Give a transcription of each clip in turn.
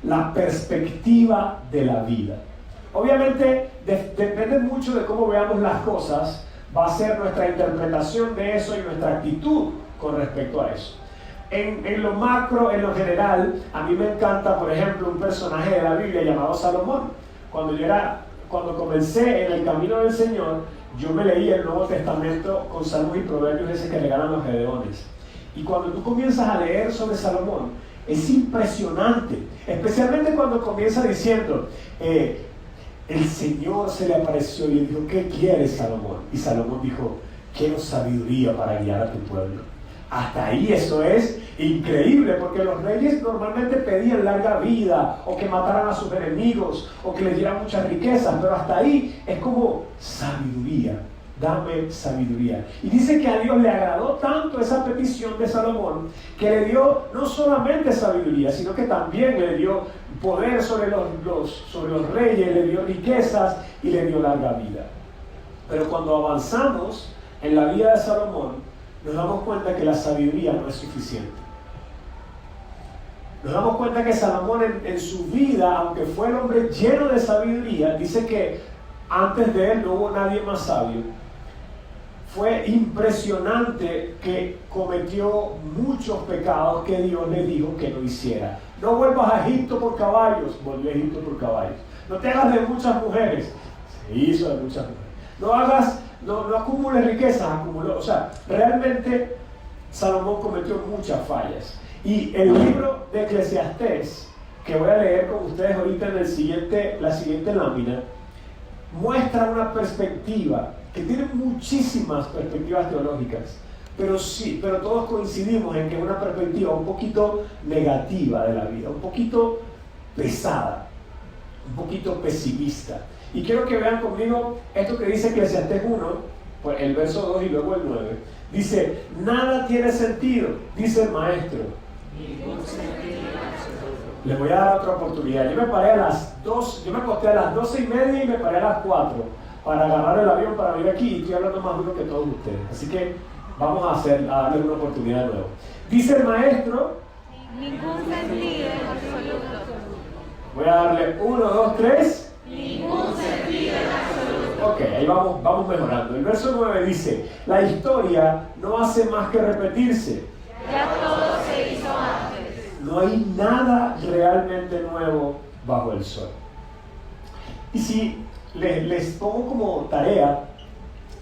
la perspectiva de la vida. Obviamente depende mucho de cómo veamos las cosas, va a ser nuestra interpretación de eso y nuestra actitud con respecto a eso. En lo macro, en lo general, a mí me encanta, por ejemplo, un personaje de la Biblia llamado Salomón. Cuando comencé en el camino del Señor, yo me leí el Nuevo Testamento con Salmos y Proverbios, ese que regalan los gedeones. Y cuando tú comienzas a leer sobre Salomón, es impresionante, especialmente cuando comienza diciendo, el Señor se le apareció y le dijo, ¿qué quieres, Salomón? Y Salomón dijo, quiero sabiduría para guiar a tu pueblo. Hasta ahí eso es increíble, porque los reyes normalmente pedían larga vida, o que mataran a sus enemigos, o que les dieran muchas riquezas, pero hasta ahí es como sabiduría, dame sabiduría. Y dice que a Dios le agradó tanto esa petición de Salomón, que le dio no solamente sabiduría, sino que también le dio poder sobre los reyes, le dio riquezas y le dio larga vida. Pero cuando avanzamos en la vida de Salomón, nos damos cuenta que la sabiduría no es suficiente. Nos damos cuenta que Salomón en su vida, aunque fue el hombre lleno de sabiduría, dice que antes de él no hubo nadie más sabio. Fue impresionante que cometió muchos pecados que Dios le dijo que no hiciera. No vuelvas a Egipto por caballos, volvió a Egipto por caballos. No te hagas de muchas mujeres, se hizo de muchas mujeres. No acumules riquezas, acumuló. O sea, realmente Salomón cometió muchas fallas. Y el libro de Eclesiastés, que voy a leer con ustedes ahorita en la siguiente lámina, muestra una perspectiva que tiene muchísimas perspectivas teológicas, pero todos coincidimos en que es una perspectiva un poquito negativa de la vida, un poquito pesada, un poquito pesimista. Y quiero que vean conmigo esto que dice Eclesiastés 1, pues el verso 2 y luego el 9. Dice, nada tiene sentido, dice el maestro. Les voy a dar otra oportunidad. Yo me acosté a las 12:30 y me paré a las 4 para agarrar el avión para venir aquí, y estoy hablando más duro que todos ustedes. Así que vamos a darle una oportunidad de nuevo. Dice el maestro, ningún sentido en absoluto. Voy a darle 1, 2, 3. Ningún sentido en absoluto. Ok, ahí vamos mejorando. El verso 9 dice, la historia no hace más que repetirse. Ya todo se hizo antes. No hay nada realmente nuevo bajo el sol. Y si les pongo como tarea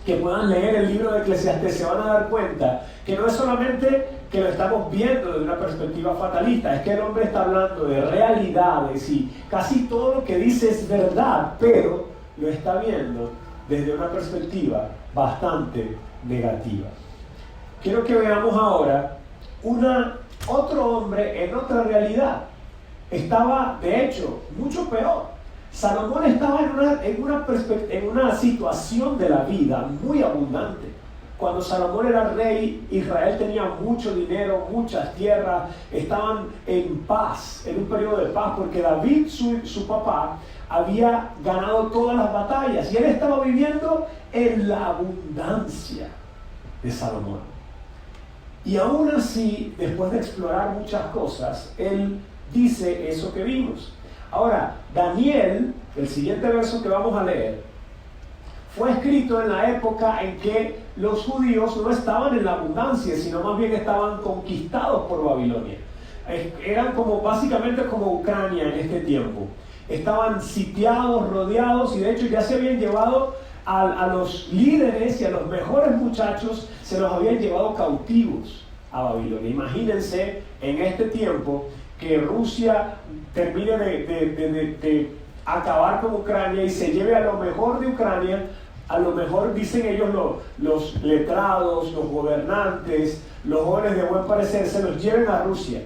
que puedan leer el libro de Eclesiastés, se van a dar cuenta que no es solamente que lo estamos viendo desde una perspectiva fatalista, es que el hombre está hablando de realidades y casi todo lo que dice es verdad, pero lo está viendo desde una perspectiva bastante negativa. Quiero que veamos ahora otro hombre en otra realidad. Estaba, de hecho, mucho peor. Salomón estaba en una situación de la vida muy abundante. Cuando Salomón era rey, Israel tenía mucho dinero, muchas tierras, estaban en paz, en un periodo de paz, porque David, su papá, había ganado todas las batallas y él estaba viviendo en la abundancia de Salomón. Y aún así, después de explorar muchas cosas, él dice eso que vimos. Ahora, Daniel, el siguiente verso que vamos a leer, fue escrito en la época en que los judíos no estaban en la abundancia, sino más bien estaban conquistados por Babilonia. Eran básicamente como Ucrania en este tiempo. Estaban sitiados, rodeados, y de hecho ya se habían llevado a los líderes y a los mejores muchachos, se los habían llevado cautivos a Babilonia. Imagínense en este tiempo que Rusia termine de acabar con Ucrania y se lleve a lo mejor de Ucrania, a lo mejor, dicen ellos, los letrados, los gobernantes, los jóvenes de buen parecer, se los lleven a Rusia.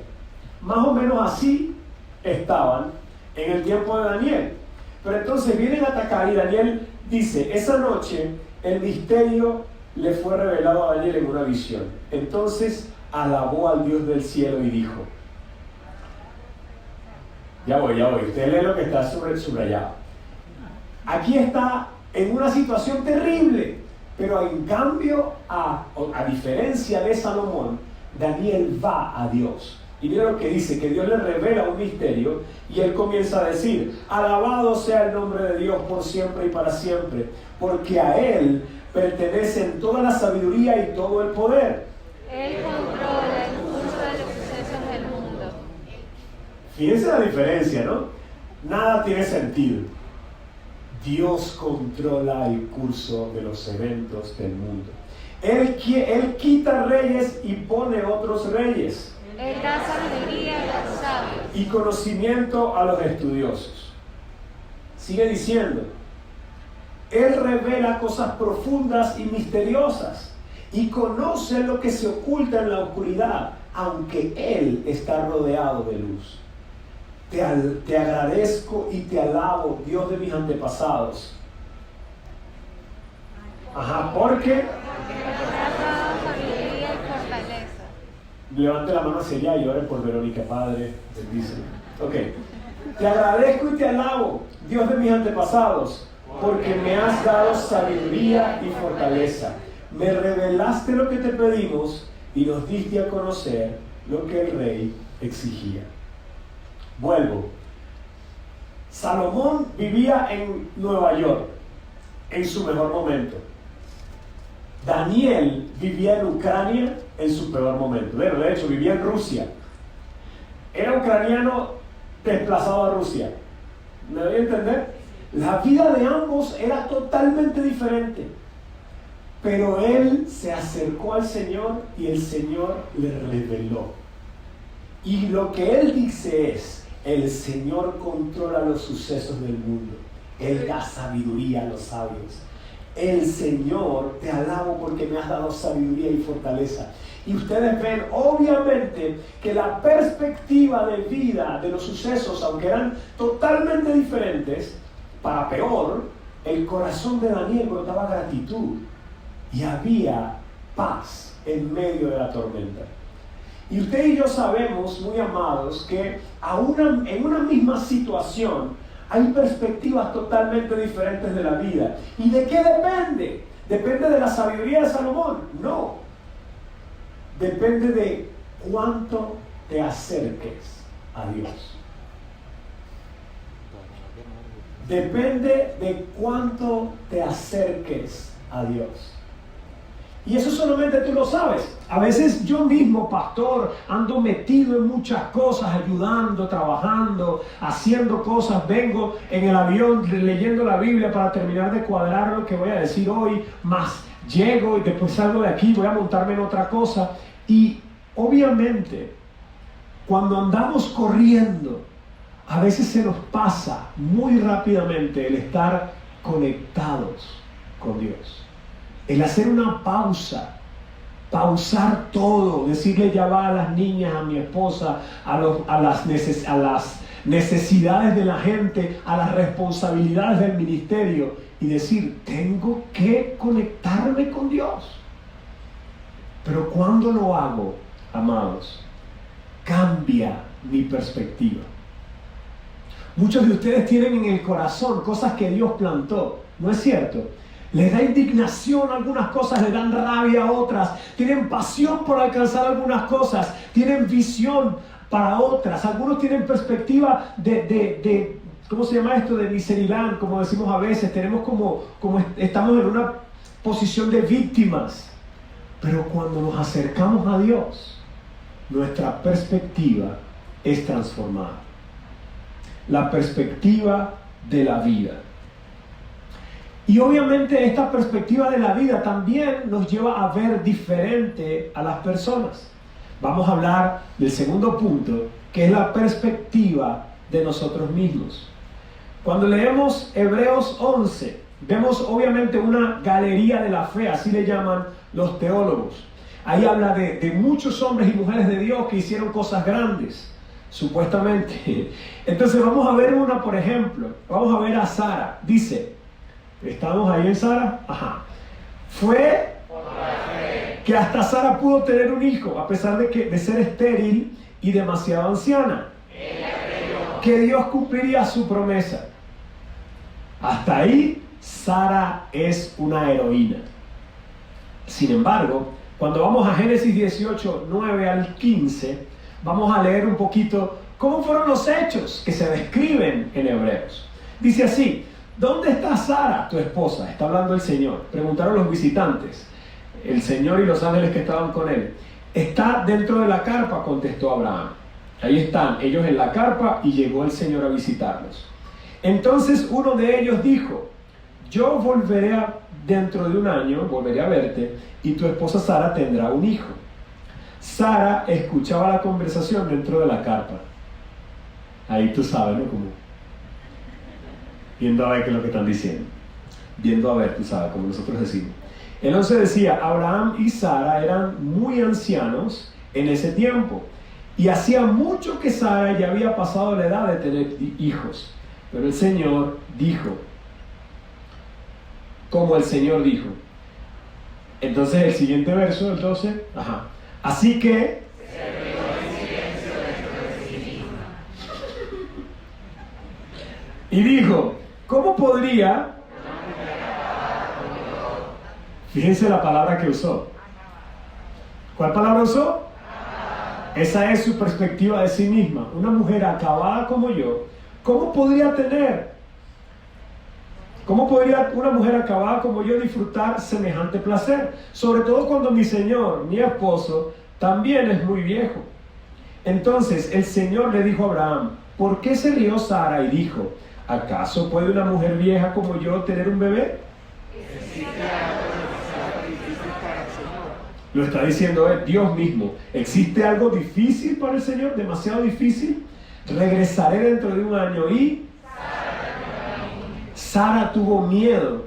Más o menos así estaban en el tiempo de Daniel. Pero entonces vienen a atacar y Daniel dice, esa noche el misterio le fue revelado a Daniel en una visión. Entonces alabó al Dios del cielo y dijo, ya voy, usted lee lo que está subrayado. Aquí está en una situación terrible, pero en cambio, a diferencia de Salomón, Daniel va a Dios. Y mira lo que dice, que Dios le revela un misterio y él comienza a decir: alabado sea el nombre de Dios por siempre y para siempre, porque a él pertenecen toda la sabiduría y todo el poder. Él controla el curso de los sucesos del mundo. Fíjense la diferencia, ¿no? Nada tiene sentido. Dios controla el curso de los eventos del mundo. Él quita reyes y pone otros reyes. Él da sabiduría a los sabios. Y conocimiento a los estudiosos. Sigue diciendo: Él revela cosas profundas y misteriosas y conoce lo que se oculta en la oscuridad, aunque Él está rodeado de luz. Te agradezco y te alabo, Dios de mis antepasados. Porque Porque nos has dado sabiduría y fortaleza. levante la mano hacia allá y ore por Verónica, Padre, bendice. Ok. Te agradezco y te alabo, Dios de mis antepasados, porque me has dado sabiduría y fortaleza. Me revelaste lo que te pedimos y nos diste a conocer lo que el rey exigía. Vuelvo. Salomón vivía en Nueva York en su mejor momento. Daniel vivía en Ucrania en su peor momento. Bueno, de hecho, vivía en Rusia. Era ucraniano desplazado a Rusia. ¿Me doy a entender? La vida de ambos era totalmente diferente. Pero él se acercó al Señor y el Señor le reveló. Y lo que él dice es: el Señor controla los sucesos del mundo. Él da sabiduría a los sabios. El Señor, te alabo porque me has dado sabiduría y fortaleza. Y ustedes ven, obviamente, que la perspectiva de vida de los sucesos, aunque eran totalmente diferentes, para peor, el corazón de Daniel brotaba gratitud y había paz en medio de la tormenta. Y usted y yo sabemos, muy amados, que en una misma situación hay perspectivas totalmente diferentes de la vida. ¿Y de qué depende? ¿Depende de la sabiduría de Salomón? No. Depende de cuánto te acerques a Dios. Depende de cuánto te acerques a Dios. Y eso solamente tú lo sabes. A veces yo mismo, pastor, ando metido en muchas cosas, ayudando, trabajando, haciendo cosas. Vengo en el avión leyendo la Biblia para terminar de cuadrar lo que voy a decir hoy. Más llego y después salgo de aquí, voy a montarme en otra cosa. Y obviamente, cuando andamos corriendo, a veces se nos pasa muy rápidamente el estar conectados con Dios. El hacer una pausa, pausar todo, decirle ya va a las niñas, a mi esposa, a las necesidades de la gente, a las responsabilidades del ministerio y decir, tengo que conectarme con Dios. Pero cuando lo hago, amados, cambia mi perspectiva. Muchos de ustedes tienen en el corazón cosas que Dios plantó, ¿no es cierto? Les da indignación algunas cosas, les dan rabia a otras, tienen pasión por alcanzar algunas cosas, tienen visión para otras, algunos tienen perspectiva de ¿cómo se llama esto? De miseriland, como decimos a veces, tenemos como estamos en una posición de víctimas, pero cuando nos acercamos a Dios, nuestra perspectiva es transformada. La perspectiva de la vida. Y obviamente esta perspectiva de la vida también nos lleva a ver diferente a las personas. Vamos a hablar del segundo punto, que es la perspectiva de nosotros mismos. Cuando leemos Hebreos 11, vemos obviamente una galería de la fe, así le llaman los teólogos. Ahí habla de muchos hombres y mujeres de Dios que hicieron cosas grandes, supuestamente. Entonces vamos a ver una, por ejemplo, vamos a ver a Sara. Dice, ¿estamos ahí en Sara? Ajá. Fue que hasta Sara pudo tener un hijo, a pesar de ser estéril y demasiado anciana. Que Dios cumpliría su promesa. Hasta ahí, Sara es una heroína. Sin embargo, cuando vamos a Génesis 18, 9 al 15, vamos a leer un poquito cómo fueron los hechos que se describen en Hebreos. Dice así: ¿dónde está Sara, tu esposa? Está hablando el Señor. Preguntaron los visitantes, el Señor y los ángeles que estaban con él. Está dentro de la carpa, contestó Abraham. Ahí están ellos en la carpa y llegó el Señor a visitarlos. Entonces uno de ellos dijo: yo volveré dentro de un año, volveré a verte, y tu esposa Sara tendrá un hijo. Sara escuchaba la conversación dentro de la carpa. Ahí tú sabes, ¿no? Como viendo a ver qué es lo que están diciendo. Viendo a ver, tú sabes, como nosotros decimos. El 11 decía: Abraham y Sara eran muy ancianos en ese tiempo, y hacía mucho que Sara ya había pasado la edad de tener hijos. Pero el Señor dijo, como el Señor dijo. Entonces el siguiente verso, el 12, así que se rió en silencio dentro de sí misma. Y dijo: ¿cómo podría? Fíjense la palabra que usó. ¿Cuál palabra usó? Esa es su perspectiva de sí misma. Una mujer acabada como yo, ¿cómo podría una mujer acabada como yo disfrutar semejante placer? Sobre todo cuando mi Señor, mi esposo, también es muy viejo. Entonces el Señor le dijo a Abraham: ¿por qué se rió Sara? Y dijo: ¿acaso puede una mujer vieja como yo tener un bebé? Lo está diciendo Dios mismo. ¿Existe algo difícil para el Señor? ¿Demasiado difícil? Regresaré dentro de un año y Sara tuvo miedo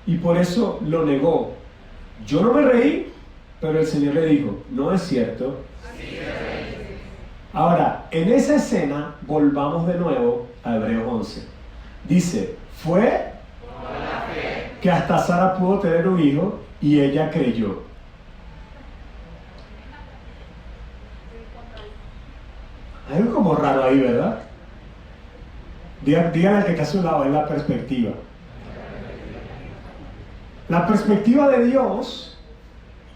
y por eso lo negó. Yo no me reí, pero el Señor le dijo: no es cierto. Ahora, en esa escena, volvamos de nuevo a Hebreos 11. Dice: fue que hasta Sara pudo tener un hijo y ella creyó. Hay algo como raro ahí, ¿verdad? Díganle al que está a su lado, es la perspectiva. La perspectiva de Dios,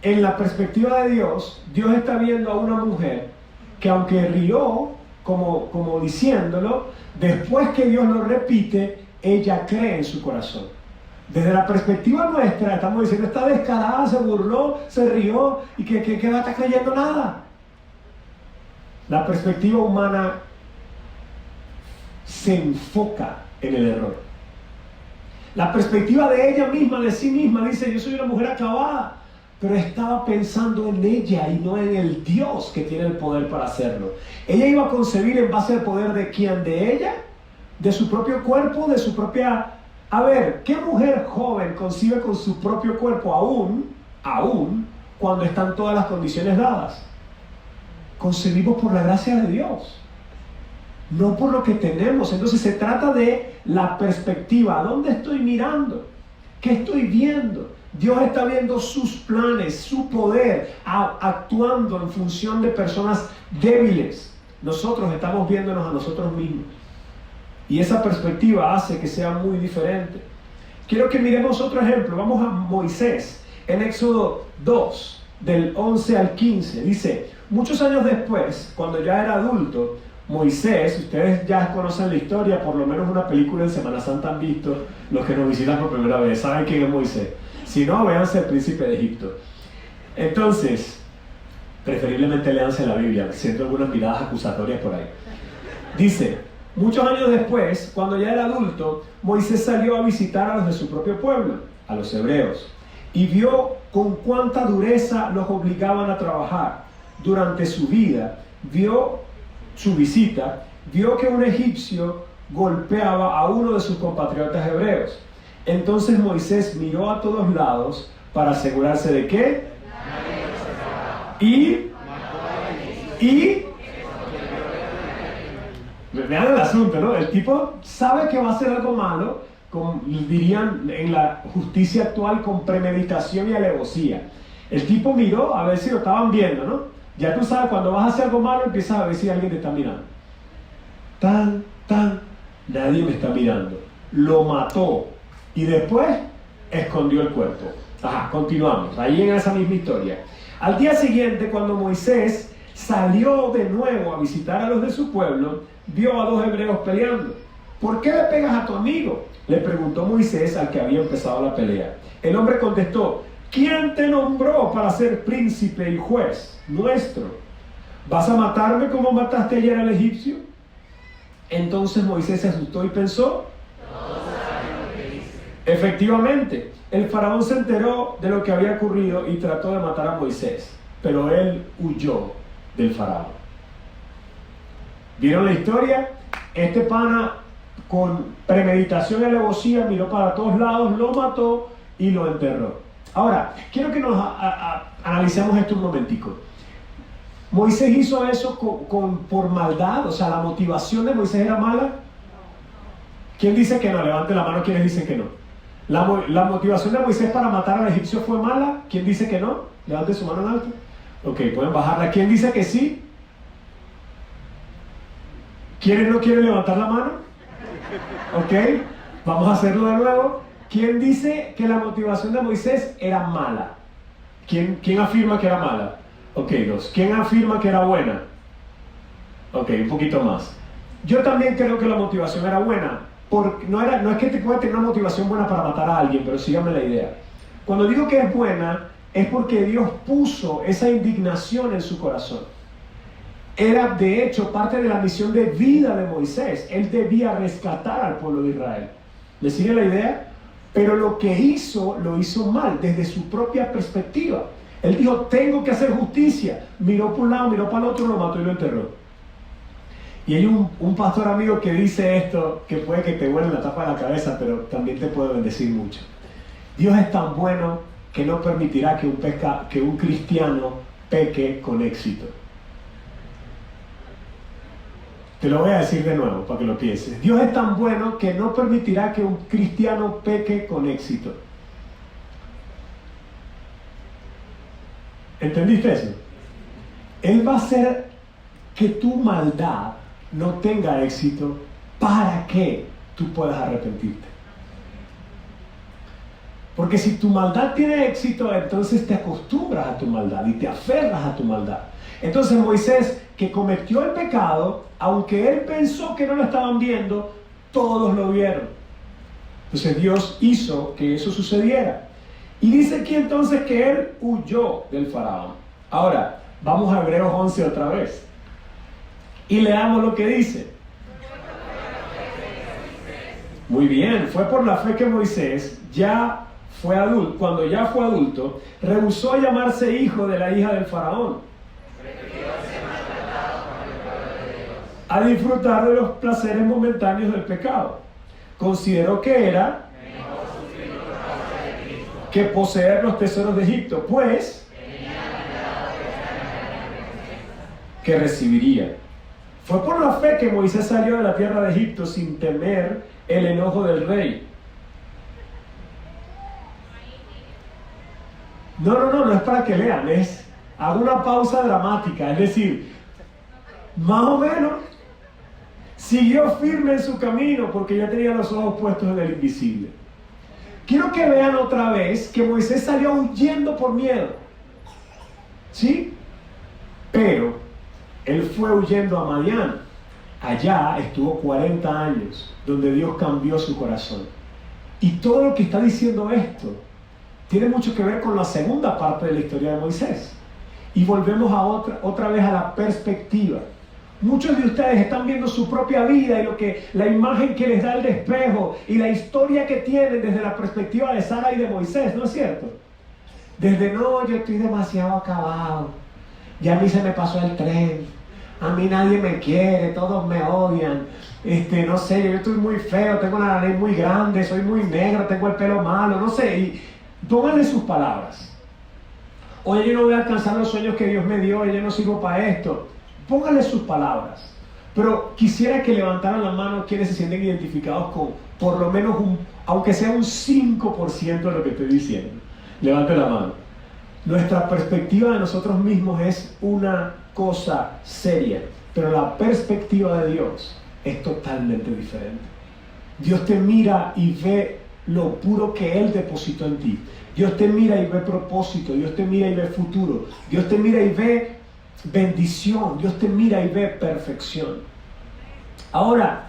en la perspectiva de Dios, Dios está viendo a una mujer que, aunque rió, como diciéndolo, después que Dios lo repite, ella cree en su corazón. Desde la perspectiva nuestra, estamos diciendo: está descarada, se burló, se rió, y que no está creyendo nada. La perspectiva humana se enfoca en el error. La perspectiva de ella misma, de sí misma, dice: yo soy una mujer acabada, pero estaba pensando en ella y no en el Dios que tiene el poder para hacerlo. Ella iba a concebir en base al poder de ¿quién? De ella, de su propio cuerpo, de su propia... A ver, ¿qué mujer joven concibe con su propio cuerpo aún cuando están todas las condiciones dadas? Concebimos por la gracia de Dios, no por lo que tenemos. Entonces se trata de la perspectiva. ¿A dónde estoy mirando? ¿Qué estoy viendo? Dios está viendo sus planes, su poder, actuando en función de personas débiles. Nosotros estamos viéndonos a nosotros mismos. Y esa perspectiva hace que sea muy diferente. Quiero que miremos otro ejemplo. Vamos a Moisés, en Éxodo 2, del 11 al 15. Dice: muchos años después, cuando ya era adulto, Moisés, ustedes ya conocen la historia, por lo menos una película en Semana Santa han visto, los que nos visitan por primera vez, saben quién es Moisés. Si no, véanse El Príncipe de Egipto. Entonces, preferiblemente léanse la Biblia, siento algunas miradas acusatorias por ahí. Dice: muchos años después, cuando ya era adulto, Moisés salió a visitar a los de su propio pueblo, a los hebreos, y vio con cuánta dureza los obligaban a trabajar. Durante su vida, vio que un egipcio golpeaba a uno de sus compatriotas hebreos. Entonces Moisés miró a todos lados para asegurarse de que vean el asunto, ¿no? El tipo sabe que va a hacer algo malo, dirían en la justicia actual, con premeditación y alevosía. El tipo miró a ver si lo estaban viendo, ¿no? Ya tú sabes, cuando vas a hacer algo malo, empiezas a ver si alguien te está mirando. Nadie me está mirando. Lo mató y después escondió el cuerpo. Continuamos, ahí en esa misma historia. Al día siguiente, cuando Moisés salió de nuevo a visitar a los de su pueblo, vio a dos hebreos peleando. ¿Por qué le pegas a tu amigo?, le preguntó Moisés al que había empezado la pelea. El hombre contestó: ¿quién te nombró para ser príncipe y juez nuestro? ¿Vas a matarme como mataste ayer al egipcio? Entonces Moisés se asustó y pensó: efectivamente, el faraón se enteró de lo que había ocurrido y trató de matar a Moisés, pero él huyó del faraón. ¿Vieron la historia? Este pana, con premeditación y alevosía, miró para todos lados, lo mató y lo enterró. Ahora, quiero que nos analicemos esto un momentico. ¿Moisés hizo eso por maldad? O sea, ¿la motivación de Moisés era mala? ¿Quién dice que no? Levante la mano quienes dicen que no. ¿La motivación de Moisés para matar al egipcio fue mala? ¿Quién dice que no? Levante su mano en alto. Ok, pueden bajarla. ¿Quién dice que sí? ¿Quiénes no quieren levantar la mano? Ok, vamos a hacerlo de nuevo. ¿Quién dice que la motivación de Moisés era mala? ¿Quién afirma que era mala? Ok, dos. ¿Quién afirma que era buena? Ok, un poquito más. Yo también creo que la motivación era buena. No es que te pueda tener una motivación buena para matar a alguien, pero síganme la idea. Cuando digo que es buena, es porque Dios puso esa indignación en su corazón. Era de hecho parte de la misión de vida de Moisés. Él debía rescatar al pueblo de Israel. ¿Me sigue la idea? Pero lo que hizo, lo hizo mal, desde su propia perspectiva. Él dijo: tengo que hacer justicia. Miró por un lado, miró para el otro, lo mató y lo enterró. Y hay un pastor amigo que dice esto, que puede que te vuele la tapa de la cabeza, pero también te puede bendecir mucho. Dios es tan bueno que no permitirá que un cristiano peque con éxito. Te lo voy a decir de nuevo para que lo pienses. Dios es tan bueno que no permitirá que un cristiano peque con éxito. ¿Entendiste eso? Él va a hacer que tu maldad no tenga éxito para que tú puedas arrepentirte. Porque si tu maldad tiene éxito, entonces te acostumbras a tu maldad y te aferras a tu maldad. Entonces Moisés, que cometió el pecado, aunque él pensó que no lo estaban viendo, todos lo vieron. Entonces Dios hizo que eso sucediera. Y dice aquí entonces que él huyó del faraón. Ahora, vamos a Hebreos 11 otra vez. Y leamos lo que dice. Muy bien, fue por la fe que Moisés cuando ya fue adulto, rehusó llamarse hijo de la hija del faraón, a disfrutar de los placeres momentáneos del pecado. Consideró que era que poseer los tesoros de Egipto, pues que recibiría. Fue por la fe que Moisés salió de la tierra de Egipto sin temer el enojo del rey. No es para que lean, hago una pausa dramática, es decir, más o menos, siguió firme en su camino porque ya tenía los ojos puestos en el invisible. Quiero que vean otra vez que Moisés salió huyendo por miedo, ¿sí? Pero él fue huyendo a Madián. Allá estuvo 40 años, donde Dios cambió su corazón. Y todo lo que está diciendo esto tiene mucho que ver con la segunda parte de la historia de Moisés. Y volvemos a otra vez a la perspectiva. Muchos de ustedes están viendo su propia vida y la imagen que les da el espejo y la historia que tienen desde la perspectiva de Sara y de Moisés, ¿no es cierto? Desde yo estoy demasiado acabado, ya a mí se me pasó el tren, a mí nadie me quiere, todos me odian, no sé, yo estoy muy feo, tengo la nariz muy grande, soy muy negro, tengo el pelo malo, no sé, y pónganle sus palabras. Oye, yo no voy a alcanzar los sueños que Dios me dio, yo no sirvo para esto. Pónganle sus palabras. Pero quisiera que levantaran la mano quienes se sienten identificados con por lo menos aunque sea un 5% de lo que estoy diciendo. Levanten la mano. Nuestra perspectiva de nosotros mismos es una cosa seria, pero la perspectiva de Dios es totalmente diferente. Dios te mira y ve lo puro que Él depositó en ti. Dios te mira y ve propósito. Dios te mira y ve futuro. Dios te mira y ve bendición. Dios te mira y ve perfección. Ahora,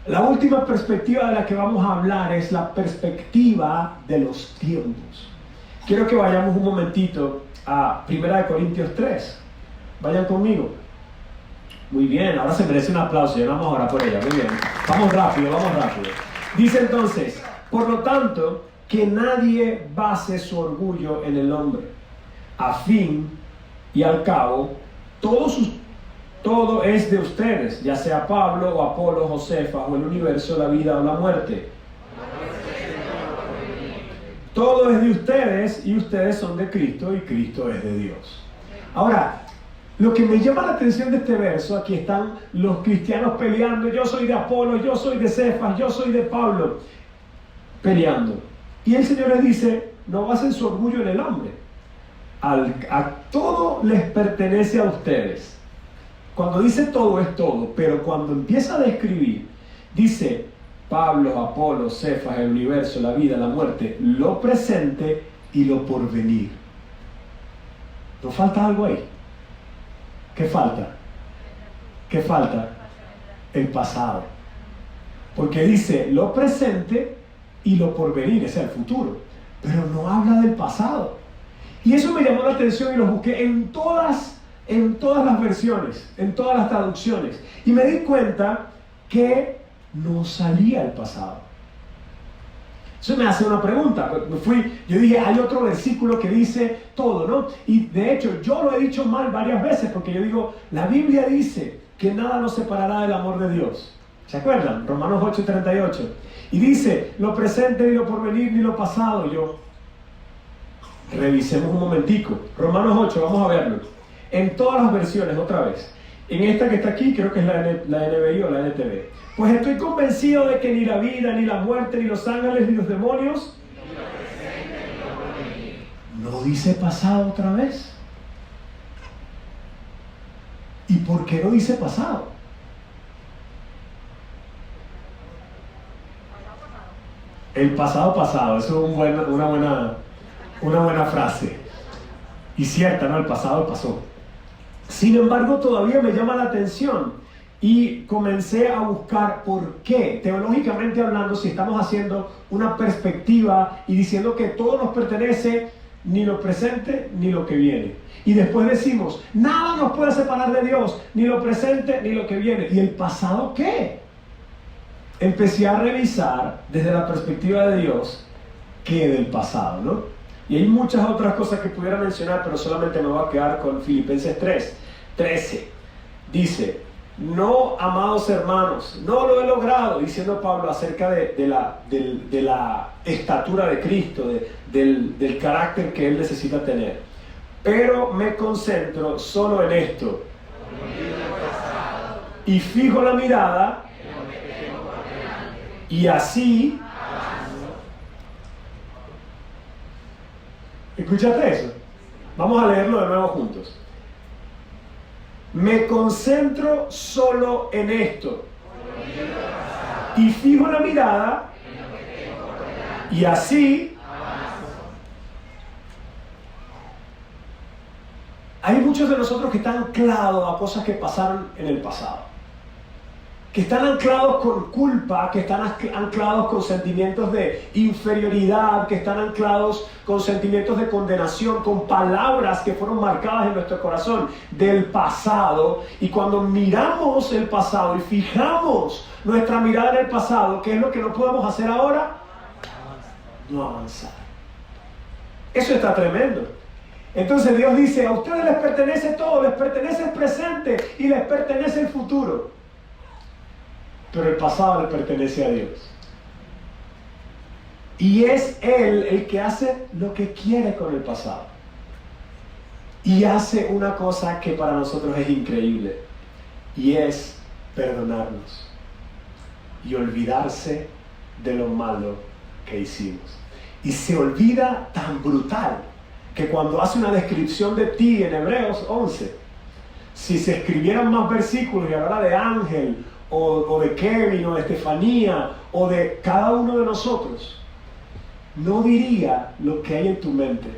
la última perspectiva de la que vamos a hablar es la perspectiva de los tiempos. Quiero que vayamos un momentito a 1 Corintios 3. Vayan conmigo. Muy bien, ahora se merece un aplauso. Ya vamos a orar por ella. Muy bien. Vamos rápido, vamos rápido. Dice entonces: por lo tanto, que nadie base su orgullo en el hombre. A fin y al cabo, todo es de ustedes, ya sea Pablo o Apolo o Cefas o el universo, la vida o la muerte. Todo es de ustedes y ustedes son de Cristo y Cristo es de Dios. Ahora, lo que me llama la atención de este verso, aquí están los cristianos peleando: yo soy de Apolo, yo soy de Cefas, yo soy de Pablo, peleando. Y el Señor les dice: no basen su orgullo en el hombre. A todo les pertenece a ustedes. Cuando dice todo es todo, pero cuando empieza a describir, dice Pablo, Apolo, Cefas, el universo, la vida, la muerte, lo presente y lo porvenir. ¿No falta algo ahí? ¿Qué falta? ¿Qué falta? El pasado. Porque dice lo presente y lo porvenir, es el futuro, pero no habla del pasado. Y eso me llamó la atención y lo busqué en todas las versiones, en todas las traducciones, y me di cuenta que no salía el pasado. Eso me hace una pregunta. Yo dije, hay otro versículo que dice todo, ¿no? Y de hecho yo lo he dicho mal varias veces, porque yo digo, la Biblia dice que nada nos separará del amor de Dios. ¿Se acuerdan? Romanos 8:38. Y dice, lo presente ni lo porvenir ni lo pasado. Yo, revisemos un momentico. Romanos 8, vamos a verlo. En todas las versiones, otra vez. En esta que está aquí, creo que es la NBI o la NTV. Pues estoy convencido de que ni la vida, ni la muerte, ni los ángeles, ni los demonios. ¿No dice pasado otra vez? ¿Y por qué no dice pasado? El pasado, eso es una buena frase. Y cierta, ¿no? El pasado pasó. Sin embargo, todavía me llama la atención y comencé a buscar por qué, teológicamente hablando, si estamos haciendo una perspectiva y diciendo que todo nos pertenece, ni lo presente ni lo que viene. Y después decimos, nada nos puede separar de Dios, ni lo presente ni lo que viene. ¿Y el pasado qué? Empecé a revisar desde la perspectiva de Dios qué del pasado, ¿no? Y hay muchas otras cosas que pudiera mencionar, pero solamente me voy a quedar con Filipenses 3:13. Dice, no, amados hermanos, no lo he logrado, diciendo Pablo acerca de la estatura de Cristo, del carácter que él necesita tener. Pero me concentro solo en esto. Y fijo la mirada. Y así. ¿Escuchaste eso? Vamos a leerlo de nuevo juntos. Me concentro solo en esto. Y fijo la mirada. Y así. Hay muchos de nosotros que están anclados a cosas que pasaron en el pasado. Que están anclados con culpa, que están anclados con sentimientos de inferioridad, que están anclados con sentimientos de condenación, con palabras que fueron marcadas en nuestro corazón del pasado. Y cuando miramos el pasado y fijamos nuestra mirada en el pasado, ¿qué es lo que no podemos hacer ahora? No avanzar. Eso está tremendo. Entonces Dios dice, a ustedes les pertenece todo, les pertenece el presente y les pertenece el futuro. Pero el pasado le pertenece a Dios. Y es Él el que hace lo que quiere con el pasado. Y hace una cosa que para nosotros es increíble. Y es perdonarnos. Y olvidarse de lo malo que hicimos. Y se olvida tan brutal que cuando hace una descripción de ti en Hebreos 11, si se escribieran más versículos y hablara de Ángel, o de Kevin, o de Estefanía, o de cada uno de nosotros, no diría lo que hay en tu mente.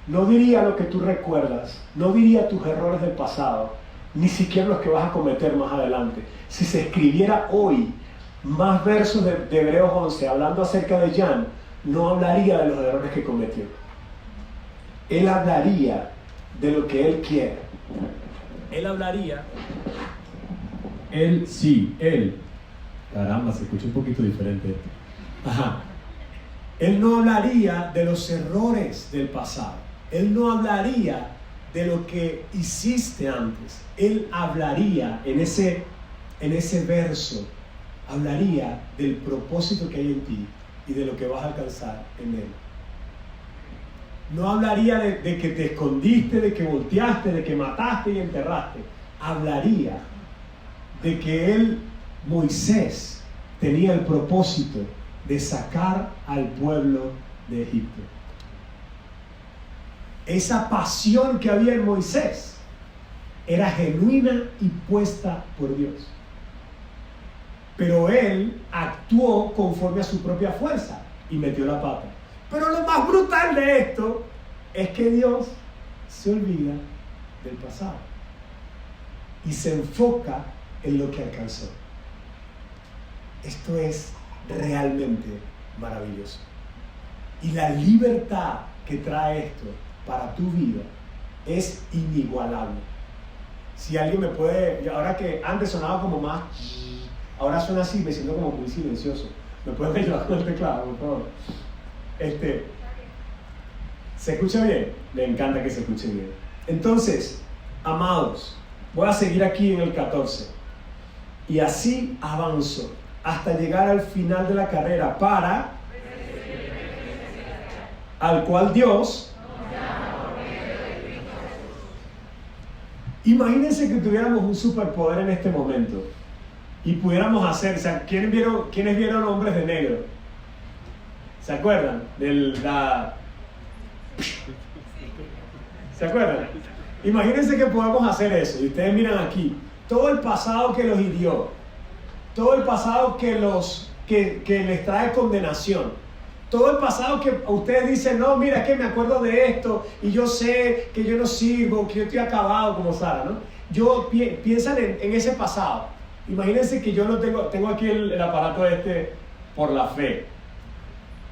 no diría lo que tú recuerdas, no diría tus errores del pasado, ni siquiera los que vas a cometer más adelante. Si se escribiera hoy más versos de Hebreos 11 hablando acerca de Jan, no hablaría de los errores que cometió. Él hablaría de lo que él quiere. Él hablaría. Él. Caramba, se escucha un poquito diferente. Ajá. Él no hablaría de los errores del pasado. Él no hablaría de lo que hiciste antes. Él hablaría en ese verso, hablaría del propósito que hay en ti y de lo que vas a alcanzar en él. No hablaría de que te escondiste, de que volteaste, de que mataste y enterraste. Hablaría de que Moisés, tenía el propósito de sacar al pueblo de Egipto. Esa pasión que había en Moisés era genuina y puesta por Dios. Pero él actuó conforme a su propia fuerza y metió la pata. Pero lo más brutal de esto es que Dios se olvida del pasado y se enfoca en lo que alcanzó. Esto es realmente maravilloso. Y la libertad que trae esto para tu vida es inigualable. Si alguien me puede, ahora que antes sonaba como más, ahora suena así, me siento como muy silencioso. ¿Me pueden ayudar con el teclado, por favor? ¿Se escucha bien? Me encanta que se escuche bien. Entonces, amados, voy a seguir aquí en el 14. Y así avanzo hasta llegar al final de la carrera al cual Dios. Imagínense que tuviéramos un superpoder en este momento y pudiéramos hacer, o sea, ¿quiénes vieron Hombres de Negro? ¿Se acuerdan? ¿Se acuerdan? Imagínense que podemos hacer eso y ustedes miran aquí todo el pasado que los hirió, todo el pasado que les trae condenación, todo el pasado que ustedes dicen, no, mira, es que me acuerdo de esto y yo sé que yo no sirvo, que yo estoy acabado como Sara, ¿no? Piensan en ese pasado. Imagínense que yo no tengo aquí el aparato por la fe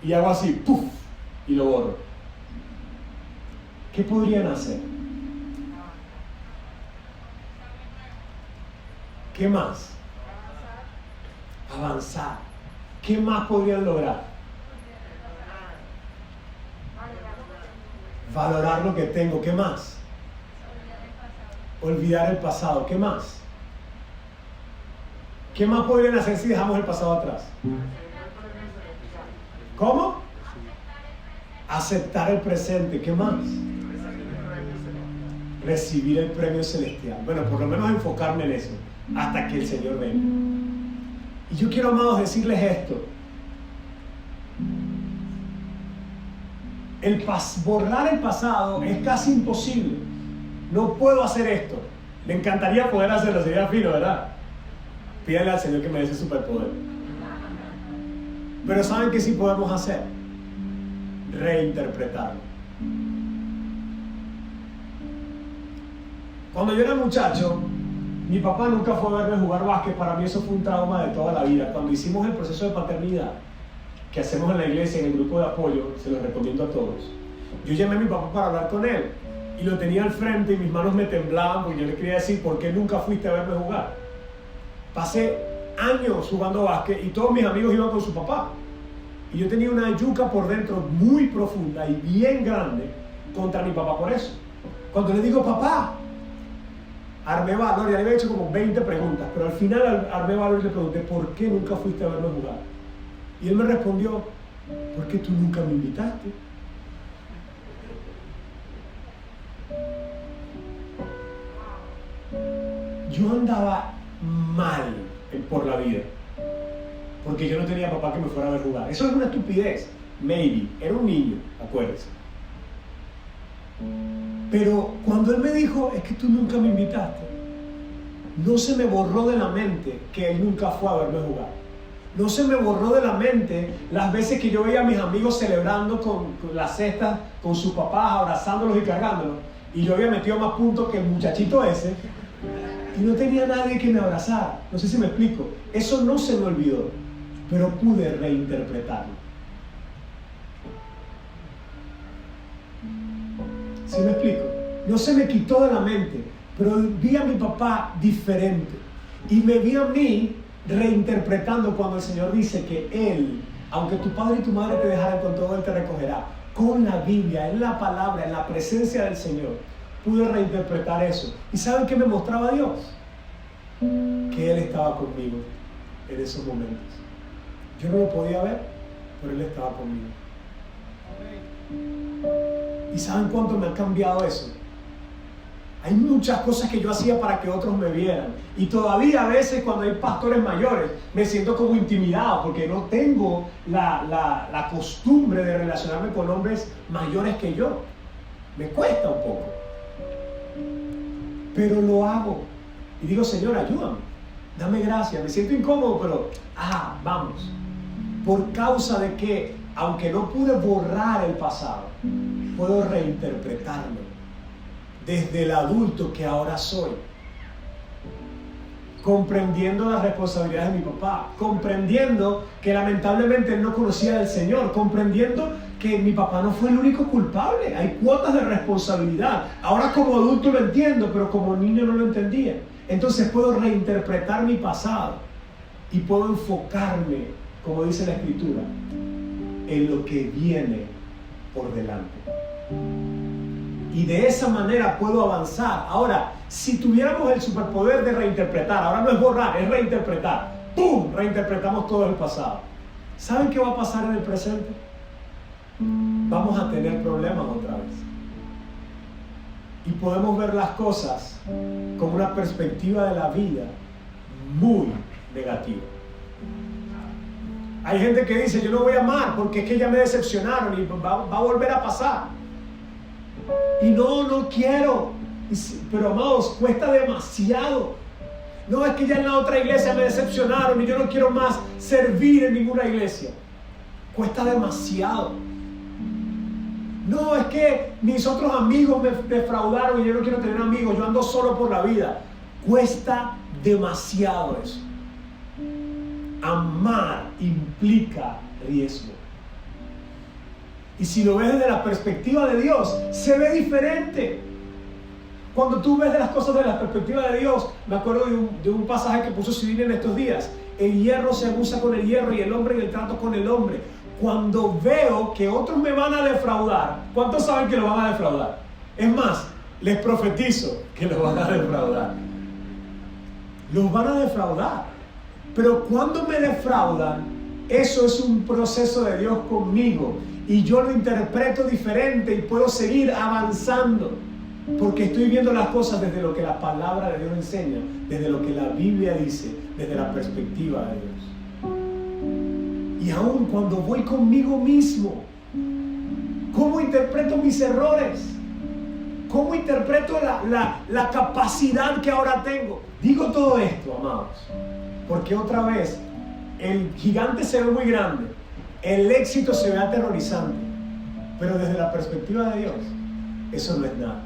y hago así, ¡puf! Y lo borro. ¿Qué podrían hacer? ¿Qué más? Avanzar. ¿Qué más podrían lograr? Valorar lo que tengo. ¿Qué más? Olvidar el pasado. ¿Qué más? ¿Qué más podrían hacer si dejamos el pasado atrás? ¿Cómo? Aceptar el presente. ¿Qué más? Recibir el premio celestial. Bueno, por lo menos enfocarme en eso hasta que el Señor venga. Y yo quiero, amados, decirles esto. Borrar el pasado es casi imposible. No puedo hacer esto. Me encantaría poder hacerlo, sería fino, ¿verdad? Pídale al Señor que me dé ese superpoder. Pero ¿saben qué sí podemos hacer? Reinterpretarlo. Cuando yo era muchacho, mi papá nunca fue a verme jugar básquet. Para mí eso fue un trauma de toda la vida. Cuando hicimos el proceso de paternidad que hacemos en la iglesia, en el grupo de apoyo, se los recomiendo a todos, yo llamé a mi papá para hablar con él y lo tenía al frente y mis manos me temblaban porque yo le quería decir, ¿por qué nunca fuiste a verme jugar? Pasé años jugando básquet y todos mis amigos iban con su papá y yo tenía una yuca por dentro muy profunda y bien grande contra mi papá por eso. Cuando le digo, papá, armé valor, ya le había hecho como 20 preguntas, pero al final armé valor y le pregunté, ¿por qué nunca fuiste a verme jugar? Y él me respondió, ¿por qué tú nunca me invitaste? Yo andaba mal por la vida, porque yo no tenía papá que me fuera a ver jugar. Eso es una estupidez, maybe, era un niño, acuérdense. Pero cuando él me dijo, es que tú nunca me invitaste, no se me borró de la mente que él nunca fue a verme jugar. No se me borró de la mente las veces que yo veía a mis amigos celebrando con las cestas, con sus papás, abrazándolos y cargándolos. Y yo había metido más puntos que el muchachito ese. Y no tenía nadie que me abrazara. No sé si me explico. Eso no se me olvidó, pero pude reinterpretarlo. ¿Sí me explico? No se me quitó de la mente, pero vi a mi papá diferente. Y me vi a mí reinterpretando cuando el Señor dice que Él, aunque tu padre y tu madre te dejaran, con todo Él te recogerá. Con la Biblia, en la palabra, en la presencia del Señor, pude reinterpretar eso. ¿Y saben qué me mostraba Dios? Que Él estaba conmigo en esos momentos. Yo no lo podía ver, pero Él estaba conmigo. ¿Y saben cuánto me ha cambiado eso? Hay muchas cosas que yo hacía para que otros me vieran. Y todavía a veces cuando hay pastores mayores me siento como intimidado porque no tengo la costumbre de relacionarme con hombres mayores que yo. Me cuesta un poco. Pero lo hago. Y digo, Señor, ayúdame. Dame gracia. Me siento incómodo, pero vamos. Por causa de que, aunque no pude borrar el pasado, puedo reinterpretarlo desde el adulto que ahora soy, comprendiendo las responsabilidades de mi papá, comprendiendo que lamentablemente él no conocía del Señor, comprendiendo que mi papá no fue el único culpable. Hay cuotas de responsabilidad. Ahora como adulto lo entiendo, pero como niño no lo entendía. Entonces puedo reinterpretar mi pasado y puedo enfocarme, como dice la Escritura, en lo que viene por delante. Y de esa manera puedo avanzar. Ahora, si tuviéramos el superpoder de reinterpretar, ahora no es borrar, es reinterpretar. ¡Pum! Reinterpretamos todo el pasado. ¿Saben qué va a pasar en el presente? Vamos a tener problemas otra vez. Y podemos ver las cosas con una perspectiva de la vida muy negativa. Hay gente que dice, yo no voy a amar porque es que ya me decepcionaron y va a volver a pasar. Y no quiero. Pero amados, cuesta demasiado. No, es que ya en la otra iglesia me decepcionaron y yo no quiero más servir en ninguna iglesia. Cuesta demasiado. No, es que mis otros amigos me defraudaron y yo no quiero tener amigos, yo ando solo por la vida. Cuesta demasiado eso. Amar implica riesgo. Y si lo ves desde la perspectiva de Dios, se ve diferente. Cuando tú ves de las cosas desde la perspectiva de Dios, me acuerdo de un pasaje que puso Civil en estos días. El hierro se abusa con el hierro y el hombre en el trato con el hombre. Cuando veo que otros me van a defraudar, ¿cuántos saben que lo van a defraudar? Es más, les profetizo que lo van a defraudar. Los van a defraudar. Pero cuando me defraudan, eso es un proceso de Dios conmigo. Y yo lo interpreto diferente y puedo seguir avanzando. Porque estoy viendo las cosas desde lo que la palabra de Dios enseña, desde lo que la Biblia dice, desde la perspectiva de Dios. Y aún cuando voy conmigo mismo, ¿cómo interpreto mis errores? ¿Cómo interpreto la capacidad que ahora tengo? Digo todo esto, amados, porque otra vez, el gigante se ve muy grande, el éxito se ve aterrorizante, pero desde la perspectiva de Dios, eso no es nada.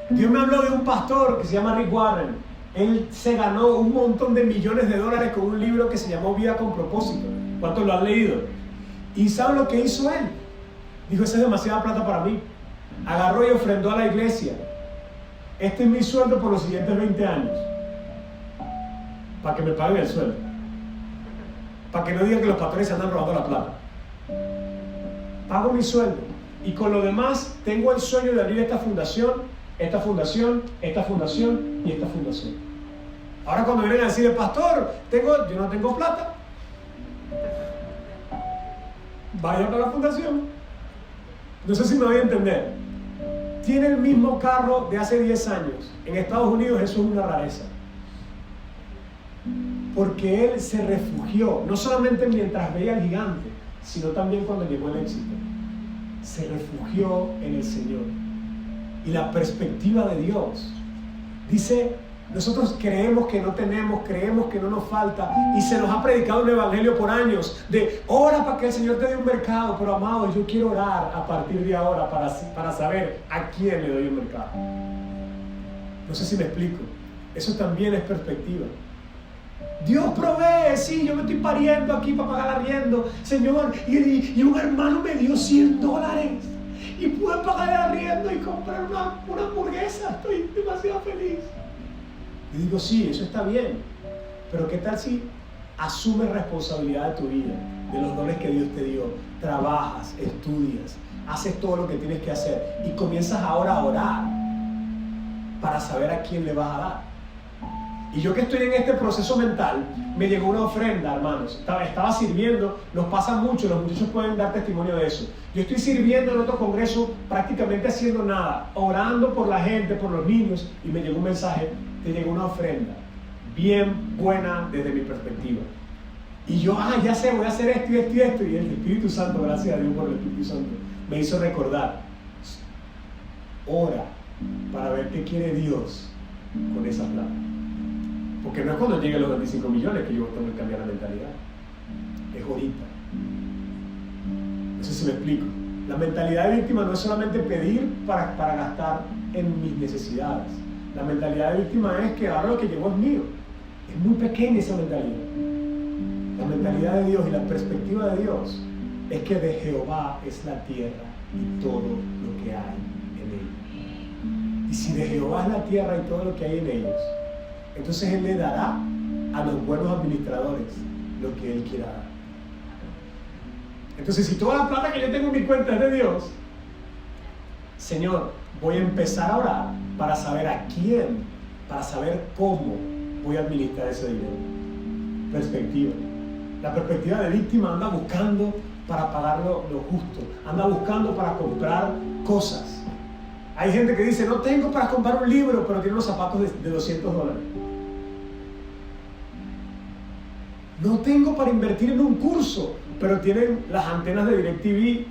Dios me habló de un pastor que se llama Rick Warren. Él se ganó un montón de millones de dólares con un libro que se llamó Vida con Propósito. ¿Cuántos lo han leído? ¿Y saben lo que hizo él? Dijo, esa es demasiada plata para mí. Agarró y ofrendó a la iglesia. Este es mi sueldo por los siguientes 20 años. Para que me paguen el sueldo. Para que no digan que los pastores se andan robando la plata. Pago mi sueldo. Y con lo demás tengo el sueño de abrir esta fundación, esta fundación, esta fundación y esta fundación. Ahora cuando vienen a decir, pastor, yo no tengo plata. Vaya para la fundación. No sé si me voy a entender. Tiene el mismo carro de hace 10 años. En Estados Unidos eso es una rareza. Porque él se refugió, no solamente mientras veía al gigante, sino también cuando llegó el éxito. Se refugió en el Señor. Y la perspectiva de Dios dice Nosotros creemos que no tenemos, creemos que no nos falta, y se nos ha predicado un evangelio por años de ora para que el Señor te dé un mercado. Pero amados, yo quiero orar a partir de ahora para saber a quién le doy un mercado. No sé si me explico. Eso también es perspectiva. Dios provee, sí, yo me estoy pariendo aquí para pagar arriendo, Señor, y un hermano me dio $100 y pude pagar el arriendo y comprar una hamburguesa. Estoy demasiado feliz. Y digo, sí, eso está bien, pero ¿qué tal si asumes responsabilidad de tu vida, de los dones que Dios te dio? Trabajas, estudias, haces todo lo que tienes que hacer y comienzas ahora a orar para saber a quién le vas a dar. Y yo que estoy en este proceso mental, me llegó una ofrenda, hermanos. Estaba sirviendo, nos pasa mucho, los muchachos pueden dar testimonio de eso. Yo estoy sirviendo en otro congreso, prácticamente haciendo nada, orando por la gente, por los niños, y me llegó un mensaje, te llegó una ofrenda, bien buena desde mi perspectiva. Y yo, ya sé, voy a hacer esto y esto y esto. Y el Espíritu Santo, gracias a Dios por el Espíritu Santo, me hizo recordar, ora para ver qué quiere Dios con esa plata. Porque no es cuando lleguen los 25 millones que yo tengo que cambiar la mentalidad. Es ahorita. No sé si me explico. La mentalidad de víctima no es solamente pedir para gastar en mis necesidades. La mentalidad de víctima es que ahora lo que llegó es mío. Es muy pequeña esa mentalidad. La mentalidad de Dios y la perspectiva de Dios es que de Jehová es la tierra y todo lo que hay en ella. Y si de Jehová es la tierra y todo lo que hay en ellos, entonces Él le dará a los buenos administradores lo que Él quiera dar. Entonces, si toda la plata que yo tengo en mi cuenta es de Dios, Señor, voy a empezar a orar para saber a quién, para saber cómo voy a administrar ese dinero. Perspectiva. La perspectiva de víctima anda buscando para pagar lo justo, anda buscando para comprar cosas. Hay gente que dice, no tengo para comprar un libro, pero tiene unos zapatos de $200. No tengo para invertir en un curso, pero tienen las antenas de DirecTV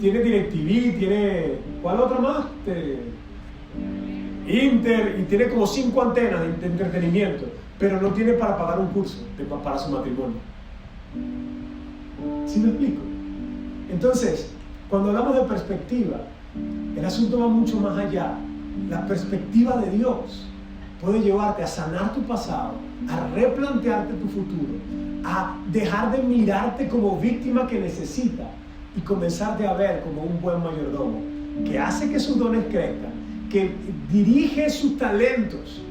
tiene DirecTV, tiene, ¿cuál otra más? Inter, y tiene como 5 antenas de entretenimiento, pero no tiene para pagar un curso para su matrimonio. ¿Sí me explico? Entonces, cuando hablamos de perspectiva, el asunto va mucho más allá. La perspectiva de Dios puede llevarte a sanar tu pasado, a replantearte tu futuro, a dejar de mirarte como víctima que necesita y comenzarte a ver como un buen mayordomo que hace que sus dones crezcan, que dirige sus talentos.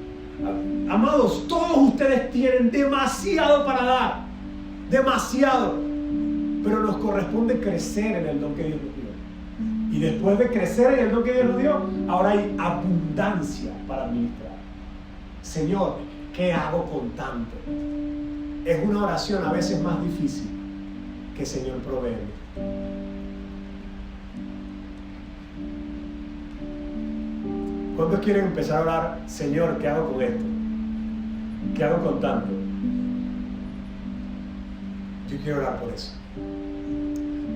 Amados, todos ustedes tienen demasiado para dar, demasiado, pero nos corresponde crecer en el don que Dios nos dio. Y después de crecer en el don que Dios nos dio, ahora hay abundancia para administrar. Señor, ¿qué hago con tanto? Es una oración a veces más difícil que Señor provee. ¿Cuántos quieren empezar a orar? Señor, ¿qué hago con esto? ¿Qué hago con tanto? Yo quiero orar por eso.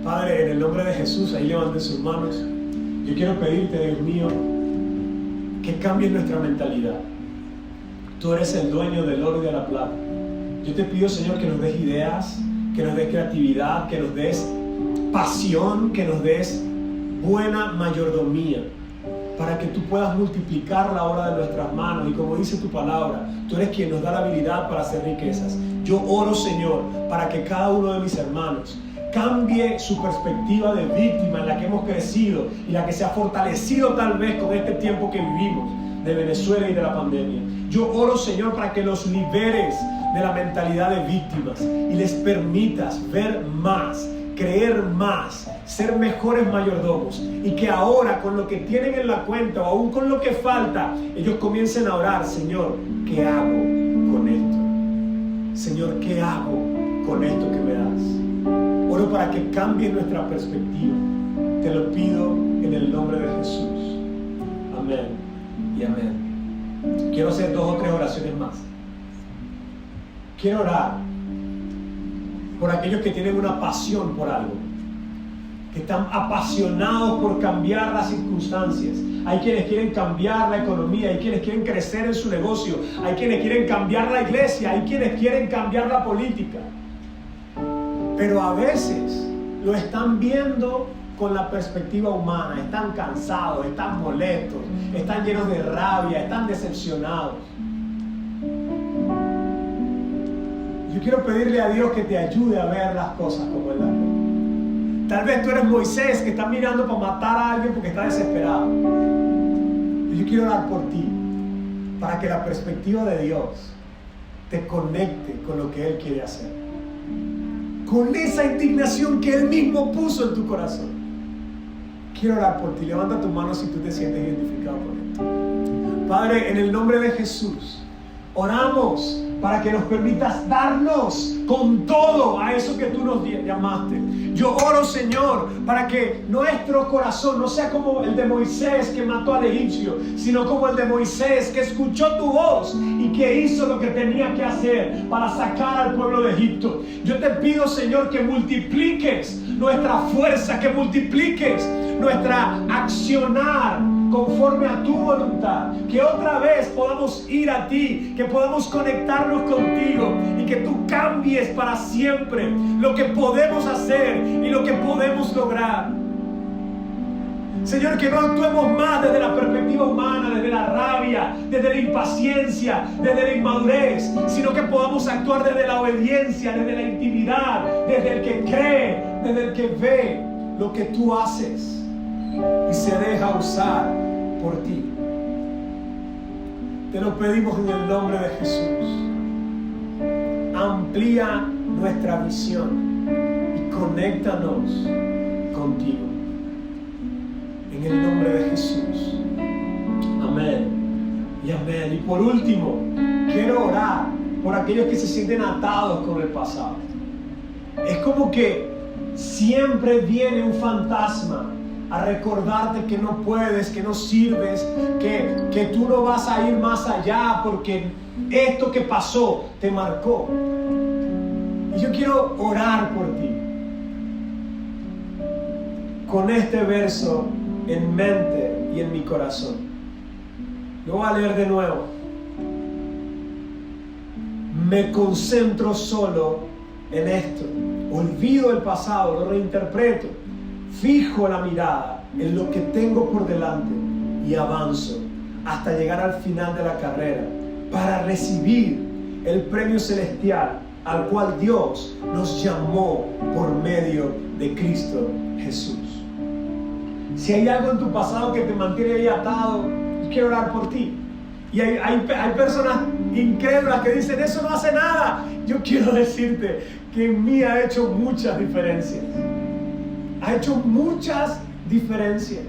Padre, en el nombre de Jesús, ahí levanten sus manos. Yo quiero pedirte, Dios mío, que cambies nuestra mentalidad. Tú eres el dueño del oro y de la plata. Yo te pido, Señor, que nos des ideas, que nos des creatividad, que nos des pasión, que nos des buena mayordomía, para que tú puedas multiplicar la obra de nuestras manos. Y como dice tu palabra, tú eres quien nos da la habilidad para hacer riquezas. Yo oro, Señor, para que cada uno de mis hermanos cambie su perspectiva de víctima en la que hemos crecido y la que se ha fortalecido tal vez con este tiempo que vivimos de Venezuela y de la pandemia. Yo oro, Señor, para que los liberes de la mentalidad de víctimas y les permitas ver más, creer más, ser mejores mayordomos, y que ahora con lo que tienen en la cuenta o aún con lo que falta, ellos comiencen a orar: Señor, ¿qué hago con esto? Señor, ¿qué hago con esto que me das? Oro para que cambie nuestra perspectiva. Te lo pido en el nombre de Jesús. Amén y amén. Quiero hacer 2 o 3 oraciones más. Quiero orar por aquellos que tienen una pasión por algo, que están apasionados por cambiar las circunstancias, hay quienes quieren cambiar la economía, hay quienes quieren crecer en su negocio, hay quienes quieren cambiar la iglesia, hay quienes quieren cambiar la política. Pero a veces lo están viendo con la perspectiva humana, están cansados, están molestos, están llenos de rabia, están decepcionados. Yo quiero pedirle a Dios que te ayude a ver las cosas como Él las ve. Tal vez tú eres Moisés que está mirando para matar a alguien porque está desesperado. Yo quiero orar por ti, para que la perspectiva de Dios te conecte con lo que Él quiere hacer, con esa indignación que Él mismo puso en tu corazón. Quiero orar por ti. Levanta tu mano si tú te sientes identificado con esto. Padre, en el nombre de Jesús, oramos para que nos permitas darnos con todo a eso que tú nos llamaste. Yo oro, Señor, para que nuestro corazón no sea como el de Moisés que mató al egipcio, sino como el de Moisés que escuchó tu voz y que hizo lo que tenía que hacer para sacar al pueblo de Egipto. Yo te pido, Señor, que multipliques nuestra fuerza, que multipliques nuestra accionar conforme a tu voluntad, que otra vez podamos ir a ti, que podamos conectarnos contigo y que tú cambies para siempre lo que podemos hacer y lo que podemos lograr. Señor, que no actuemos más desde la perspectiva humana, desde la rabia, desde la impaciencia, desde la inmadurez, sino que podamos actuar desde la obediencia, desde la intimidad, desde el que cree, desde el que ve lo que tú haces y se deja usar por ti. Te lo pedimos en el nombre de Jesús. Amplía nuestra visión y conéctanos contigo. En el nombre de Jesús. Amén y amén. Y por último, quiero orar por aquellos que se sienten atados con el pasado. Es como que siempre viene un fantasma a recordarte que no puedes, que no sirves, que tú no vas a ir más allá porque esto que pasó te marcó. Y yo quiero orar por ti con este verso en mente y en mi corazón. Lo voy a leer de nuevo. Me concentro solo en esto. Olvido el pasado, lo reinterpreto. Fijo la mirada en lo que tengo por delante y avanzo hasta llegar al final de la carrera para recibir el premio celestial al cual Dios nos llamó por medio de Cristo Jesús. Si hay algo en tu pasado que te mantiene ahí atado, quiero orar por ti. Y hay personas incrédulas que dicen, eso no hace nada. Yo quiero decirte que en mí ha hecho muchas diferencias. Ha hecho muchas diferencias.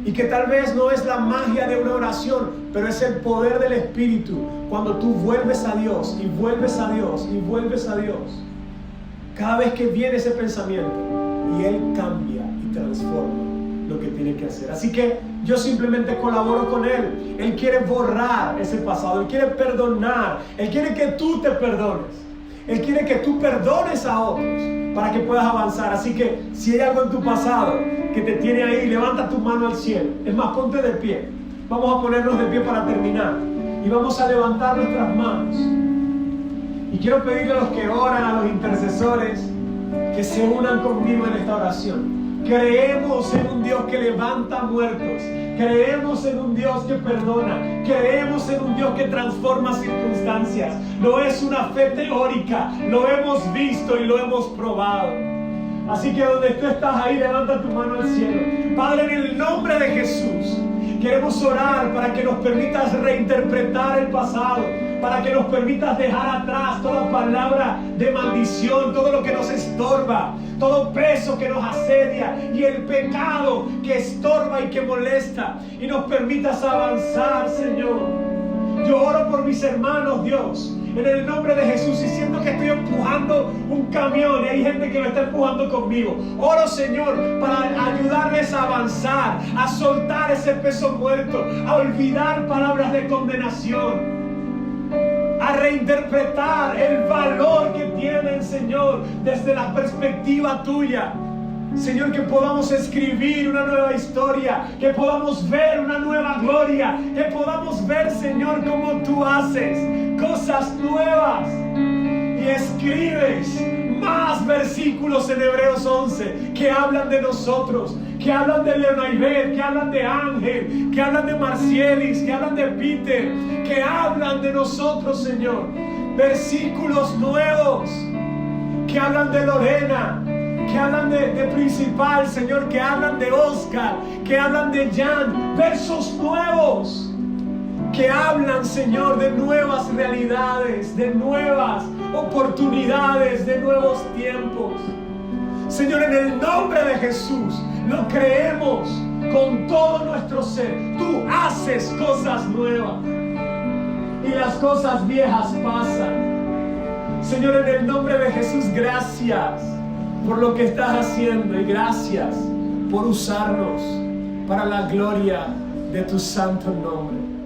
Y que tal vez no es la magia de una oración, pero es el poder del Espíritu. Cuando tú vuelves a Dios y vuelves a Dios y vuelves a Dios. Cada vez que viene ese pensamiento y Él cambia y transforma lo que tiene que hacer. Así que yo simplemente colaboro con Él. Él quiere borrar ese pasado. Él quiere perdonar. Él quiere que tú te perdones. Él quiere que tú perdones a otros para que puedas avanzar. Así que si hay algo en tu pasado que te tiene ahí, levanta tu mano al cielo. Es más, ponte de pie. Vamos a ponernos de pie para terminar. Y vamos a levantar nuestras manos. Y quiero pedirle a los que oran, a los intercesores, que se unan conmigo en esta oración. Creemos en un Dios que levanta muertos. Creemos en un Dios que perdona. Creemos en un Dios que transforma circunstancias. No es una fe teórica. Lo hemos visto y lo hemos probado. Así que donde tú estás ahí, levanta tu mano al cielo. Padre, en el nombre de Jesús, queremos orar para que nos permitas reinterpretar el pasado, para que nos permitas dejar atrás toda palabra de maldición, todo lo que nos estorba, todo peso que nos asedia y el pecado que estorba y que molesta, y nos permitas avanzar, Señor. Yo oro por mis hermanos, Dios, en el nombre de Jesús, y siento que estoy empujando un camión y hay gente que me está empujando conmigo. Oro, Señor, para ayudarles a avanzar, a soltar ese peso muerto, a olvidar palabras de condenación, a reinterpretar el valor que tienen, Señor, desde la perspectiva tuya. Señor, que podamos escribir una nueva historia, que podamos ver una nueva gloria, que podamos ver, Señor, cómo tú haces cosas nuevas. Y escribes más versículos en Hebreos 11 que hablan de nosotros, que hablan de Leonaibet, que hablan de Ángel, que hablan de Marcielis, que hablan de Peter, que hablan de nosotros, Señor. Versículos nuevos que hablan de Lorena, que hablan de Principal, Señor, que hablan de Oscar, que hablan de Jan. Versos nuevos que hablan, Señor, de nuevas realidades, de nuevas oportunidades, de nuevos tiempos. Señor, en el nombre de Jesús, lo creemos con todo nuestro ser. Tú haces cosas nuevas y las cosas viejas pasan. Señor, en el nombre de Jesús, gracias por lo que estás haciendo y gracias por usarnos para la gloria de tu santo nombre.